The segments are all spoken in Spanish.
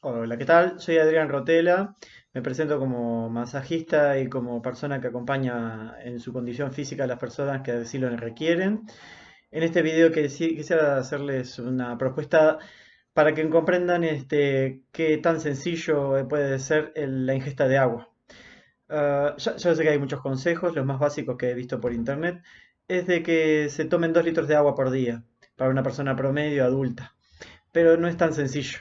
Hola, ¿qué tal? Soy Adrián Rotela. Me presento como masajista y como persona que acompaña en su condición física a las personas que así lo requieren. En este video quisiera hacerles una propuesta para que comprendan qué tan sencillo puede ser la ingesta de agua. Ya sé que hay muchos consejos, los más básicos que he visto por internet es de que se tomen 2 litros de agua por día para una persona promedio adulta, pero no es tan sencillo.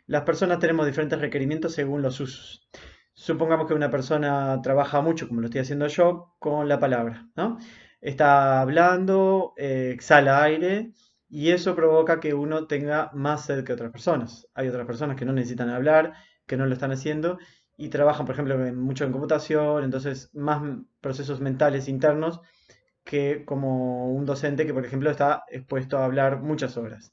Las personas tenemos diferentes requerimientos según los usos. Supongamos que una persona trabaja mucho, como lo estoy haciendo yo, con la palabra, ¿no? Está hablando, exhala aire y eso provoca que uno tenga más sed que otras personas. Hay otras personas que no necesitan hablar, que no lo están haciendo y trabajan, por ejemplo, mucho en computación, entonces más procesos mentales internos que como un docente que, por ejemplo, está expuesto a hablar muchas horas.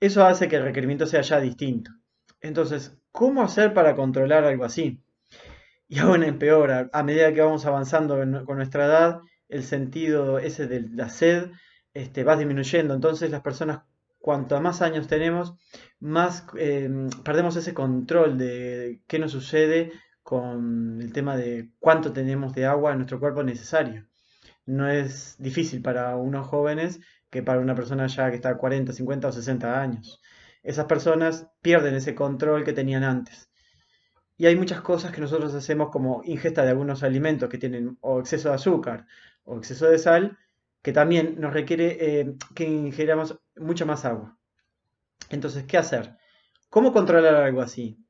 Eso hace que el requerimiento sea ya distinto. Entonces, ¿cómo hacer para controlar algo así? Y aún empeora, a medida que vamos avanzando con nuestra edad, el sentido ese de la sed va disminuyendo. Entonces las personas, cuanto más años tenemos, más perdemos ese control de qué nos sucede con el tema de cuánto tenemos de agua en nuestro cuerpo necesario. No es difícil para unos jóvenes que para una persona ya que está a 40, 50 o 60 años. Esas personas pierden ese control que tenían antes. Y hay muchas cosas que nosotros hacemos como ingesta de algunos alimentos que tienen o exceso de azúcar o exceso de sal, que también nos requiere que ingiramos mucha más agua. Entonces, ¿qué hacer? ¿Cómo controlar algo así?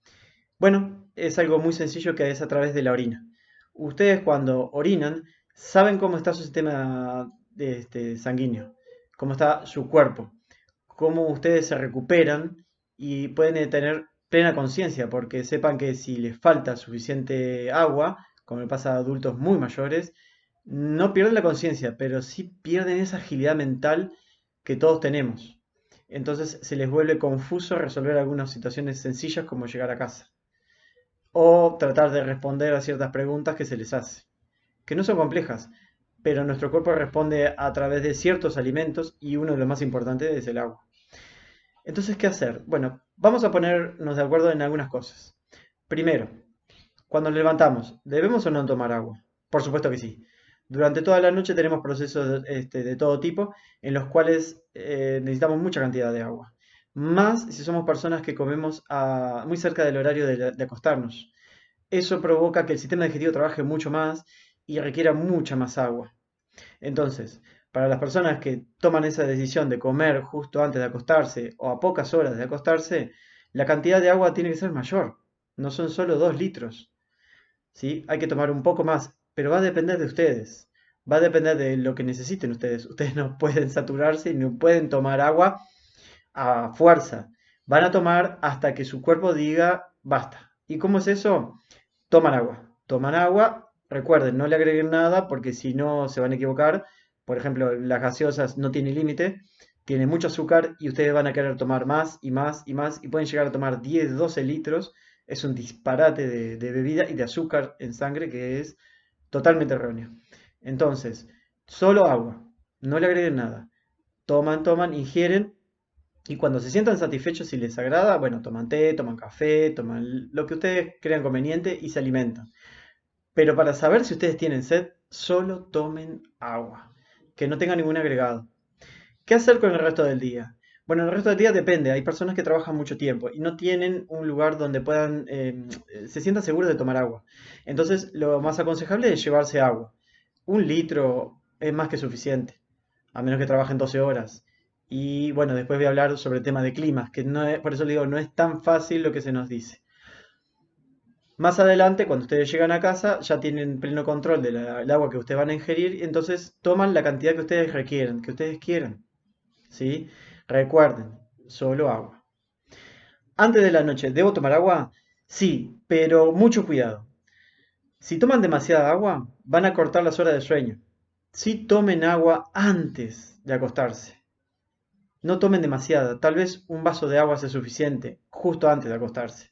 Bueno, es algo muy sencillo que es a través de la orina. Ustedes cuando orinan saben cómo está su sistema sanguíneo, cómo está su cuerpo, cómo ustedes se recuperan y pueden tener plena conciencia porque sepan que si les falta suficiente agua, como le pasa a adultos muy mayores, no pierden la conciencia, pero sí pierden esa agilidad mental que todos tenemos. Entonces se les vuelve confuso resolver algunas situaciones sencillas como llegar a casa o tratar de responder a ciertas preguntas que se les hace, que no son complejas, pero nuestro cuerpo responde a través de ciertos alimentos y uno de los más importantes es el agua. Entonces, ¿qué hacer? Bueno, vamos a ponernos de acuerdo en algunas cosas. Primero, cuando nos levantamos, ¿debemos o no tomar agua? Por supuesto que sí. Durante toda la noche tenemos procesos de todo tipo en los cuales necesitamos mucha cantidad de agua. Más si somos personas que comemos muy cerca del horario de acostarnos. Eso provoca que el sistema digestivo trabaje mucho más y requiera mucha más agua. Entonces, para las personas que toman esa decisión de comer justo antes de acostarse o a pocas horas de acostarse, la cantidad de agua tiene que ser mayor. No son solo 2 litros, ¿sí? Hay que tomar un poco más, pero va a depender de ustedes. Va a depender de lo que necesiten ustedes. Ustedes no pueden saturarse y no pueden tomar agua a fuerza. Van a tomar hasta que su cuerpo diga basta. ¿Y cómo es eso? Toman agua. Toman agua. Recuerden, no le agreguen nada porque si no se van a equivocar. Por ejemplo, las gaseosas no tienen límite. Tiene mucho azúcar y ustedes van a querer tomar más y más y más y pueden llegar a tomar 10, 12 litros. Es un disparate de bebida y de azúcar en sangre que es totalmente erróneo. Entonces, solo agua. No le agreguen nada. Toman, toman, ingieren y cuando se sientan satisfechos y les agrada, bueno, toman té, toman café, toman lo que ustedes crean conveniente y se alimentan. Pero para saber si ustedes tienen sed, solo tomen agua, que no tenga ningún agregado. ¿Qué hacer con el resto del día? Bueno, el resto del día depende. Hay personas que trabajan mucho tiempo y no tienen un lugar donde puedan, se sientan seguros de tomar agua. Entonces, lo más aconsejable es llevarse agua. 1 litro es más que suficiente, a menos que trabajen 12 horas. Y bueno, después voy a hablar sobre el tema de climas, que no es, por eso le digo, no es tan fácil lo que se nos dice. Más adelante, cuando ustedes llegan a casa, ya tienen pleno control del agua que ustedes van a ingerir, y entonces toman la cantidad que ustedes requieren, que ustedes quieran. ¿Sí? Recuerden, solo agua. Antes de la noche, ¿debo tomar agua? Sí, pero mucho cuidado. Si toman demasiada agua, van a cortar las horas de sueño. Sí tomen agua antes de acostarse. No tomen demasiada, tal vez un vaso de agua sea suficiente, justo antes de acostarse.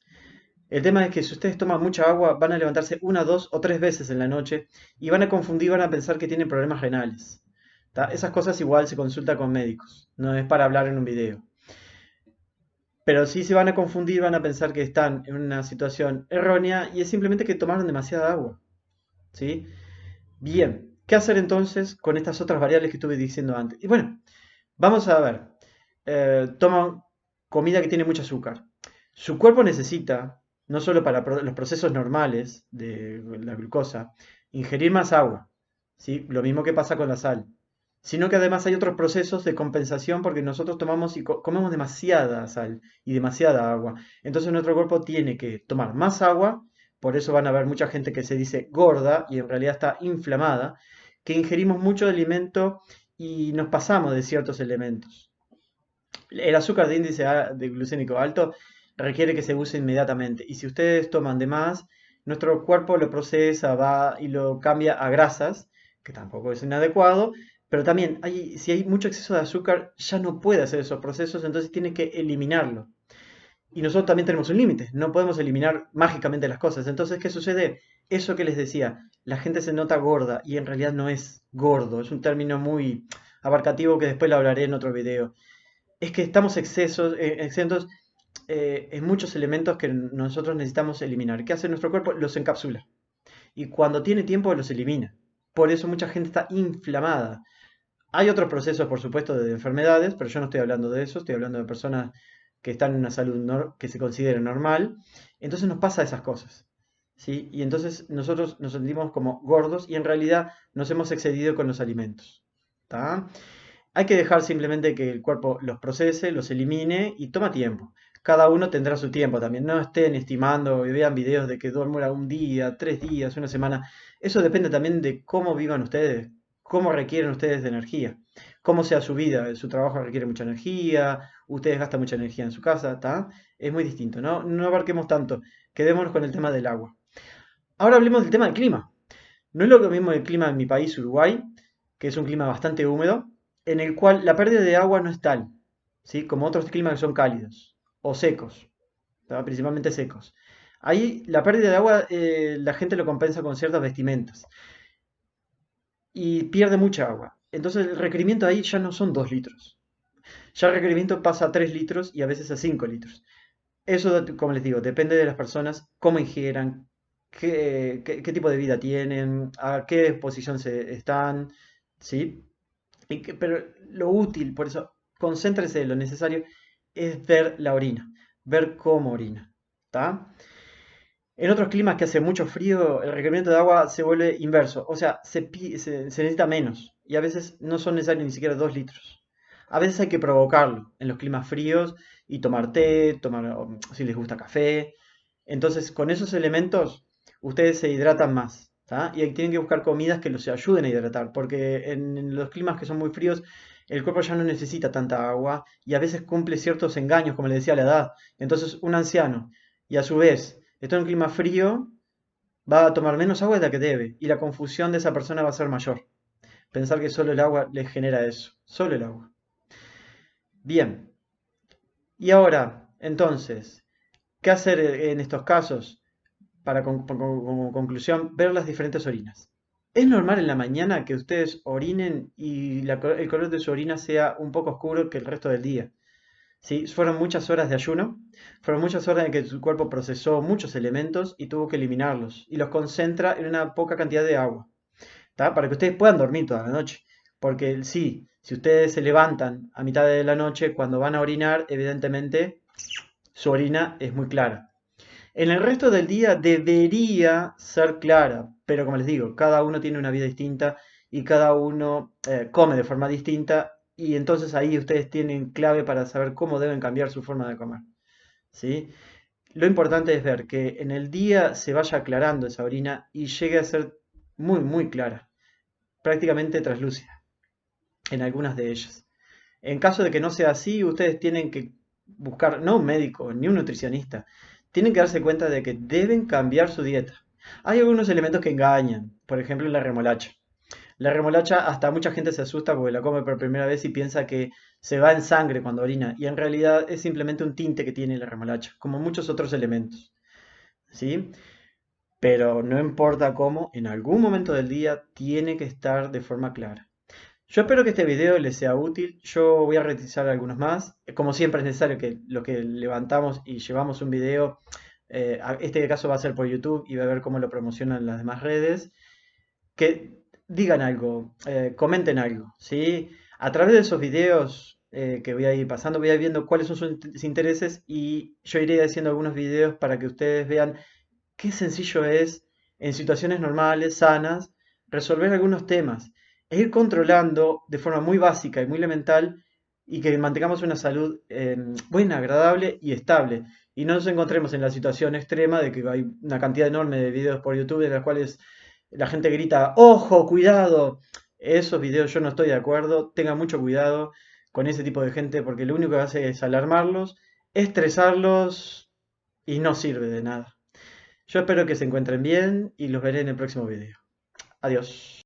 El tema es que si ustedes toman mucha agua, van a levantarse 1, 2 o 3 veces en la noche y van a confundir, van a pensar que tienen problemas renales. ¿Ta? Esas cosas igual se consulta con médicos, no es para hablar en un video. Pero si se van a confundir, van a pensar que están en una situación errónea y es simplemente que tomaron demasiada agua, ¿sí? Bien, ¿qué hacer entonces con estas otras variables que estuve diciendo antes? Y bueno, vamos a ver. Toman comida que tiene mucho azúcar. Su cuerpo necesita, no solo para los procesos normales de la glucosa, ingerir más agua, ¿sí? Lo mismo que pasa con la sal, sino que además hay otros procesos de compensación porque nosotros tomamos y comemos demasiada sal y demasiada agua. Entonces nuestro cuerpo tiene que tomar más agua, por eso van a ver mucha gente que se dice gorda y en realidad está inflamada, que ingerimos mucho alimento y nos pasamos de ciertos elementos. El azúcar de índice de glucémico alto requiere que se use inmediatamente. Y si ustedes toman de más, nuestro cuerpo lo procesa, va y lo cambia a grasas, que tampoco es inadecuado. Pero también, si hay mucho exceso de azúcar, ya no puede hacer esos procesos, entonces tiene que eliminarlo. Y nosotros también tenemos un límite, no podemos eliminar mágicamente las cosas. Entonces, ¿qué sucede? Eso que les decía, la gente se nota gorda y en realidad no es gordo, es un término muy abarcativo que después lo hablaré en otro video. Es que estamos exentos en muchos elementos que nosotros necesitamos eliminar. ¿Qué hace nuestro cuerpo? Los encapsula. Y cuando tiene tiempo los elimina. Por eso mucha gente está inflamada. Hay otros procesos, por supuesto, de enfermedades, pero yo no estoy hablando de eso, estoy hablando de personas que están en una salud que se considera normal. Entonces nos pasa esas cosas. ¿Sí? Y entonces nosotros nos sentimos como gordos y en realidad nos hemos excedido con los alimentos. ¿Tá? Hay que dejar simplemente que el cuerpo los procese, los elimine y toma tiempo. Cada uno tendrá su tiempo también. No estén estimando y vean videos de que duermo un día, 3 días, una semana. Eso depende también de cómo vivan ustedes, cómo requieren ustedes de energía, cómo sea su vida. Su trabajo requiere mucha energía, ustedes gastan mucha energía en su casa, ¿está? Es muy distinto, ¿no? No abarquemos tanto. Quedémonos con el tema del agua. Ahora hablemos del tema del clima. No es lo mismo el clima en mi país, Uruguay, que es un clima bastante húmedo, en el cual la pérdida de agua no es tal, ¿sí? Como otros climas que son cálidos o secos, ¿tá? Principalmente secos. Ahí la pérdida de agua la gente lo compensa con ciertas vestimentas y pierde mucha agua. Entonces el requerimiento ahí ya no son 2 litros. Ya el requerimiento pasa a 3 litros y a veces a 5 litros. Eso, como les digo, depende de las personas, cómo ingieran, qué tipo de vida tienen, a qué posición están, ¿sí? Pero lo útil, por eso, concéntrese en lo necesario, es ver la orina, ver cómo orina, ¿está? En otros climas que hace mucho frío, el requerimiento de agua se vuelve inverso, o sea, se necesita menos y a veces no son necesarios ni siquiera 2 litros. A veces hay que provocarlo en los climas fríos y tomar té, si les gusta café. Entonces, con esos elementos, ustedes se hidratan más, ¿tá? Y ahí tienen que buscar comidas que los ayuden a hidratar, porque en los climas que son muy fríos, el cuerpo ya no necesita tanta agua y a veces cumple ciertos engaños, como le decía la edad. Entonces, un anciano y a su vez está en un clima frío, va a tomar menos agua de la que debe y la confusión de esa persona va a ser mayor. Pensar que solo el agua le genera eso, solo el agua. Bien, y ahora, entonces, ¿qué hacer en estos casos? Para como conclusión, ver las diferentes orinas. Es normal en la mañana que ustedes orinen y el color de su orina sea un poco oscuro que el resto del día. ¿Sí? Fueron muchas horas de ayuno, fueron muchas horas en que su cuerpo procesó muchos elementos y tuvo que eliminarlos y los concentra en una poca cantidad de agua, ¿tá? Para que ustedes puedan dormir toda la noche. Porque sí, si ustedes se levantan a mitad de la noche cuando van a orinar, evidentemente su orina es muy clara. En el resto del día debería ser clara, pero como les digo, cada uno tiene una vida distinta y cada uno come de forma distinta y entonces ahí ustedes tienen clave para saber cómo deben cambiar su forma de comer, ¿sí? Lo importante es ver que en el día se vaya aclarando esa orina y llegue a ser muy, muy clara, prácticamente translúcida en algunas de ellas. En caso de que no sea así, ustedes tienen que buscar, no un médico ni un nutricionista, tienen que darse cuenta de que deben cambiar su dieta. Hay algunos elementos que engañan, por ejemplo la remolacha. La remolacha hasta mucha gente se asusta porque la come por primera vez y piensa que se va en sangre cuando orina, y en realidad es simplemente un tinte que tiene la remolacha, como muchos otros elementos, ¿sí? Pero no importa cómo, en algún momento del día tiene que estar de forma clara. Yo espero que este video les sea útil. Yo voy a realizar algunos más. Como siempre es necesario que lo que levantamos y llevamos un video, este caso va a ser por YouTube y va a ver cómo lo promocionan las demás redes. Que digan algo, comenten algo, ¿sí? A través de esos videos que voy a ir pasando, voy a ir viendo cuáles son sus intereses y yo iré haciendo algunos videos para que ustedes vean qué sencillo es en situaciones normales, sanas, resolver algunos temas e ir controlando de forma muy básica y muy elemental y que mantengamos una salud buena, agradable y estable. Y no nos encontremos en la situación extrema de que hay una cantidad enorme de videos por YouTube en las cuales la gente grita, ojo, cuidado. Esos videos yo no estoy de acuerdo. Tengan mucho cuidado con ese tipo de gente porque lo único que hace es alarmarlos, estresarlos y no sirve de nada. Yo espero que se encuentren bien y los veré en el próximo video. Adiós.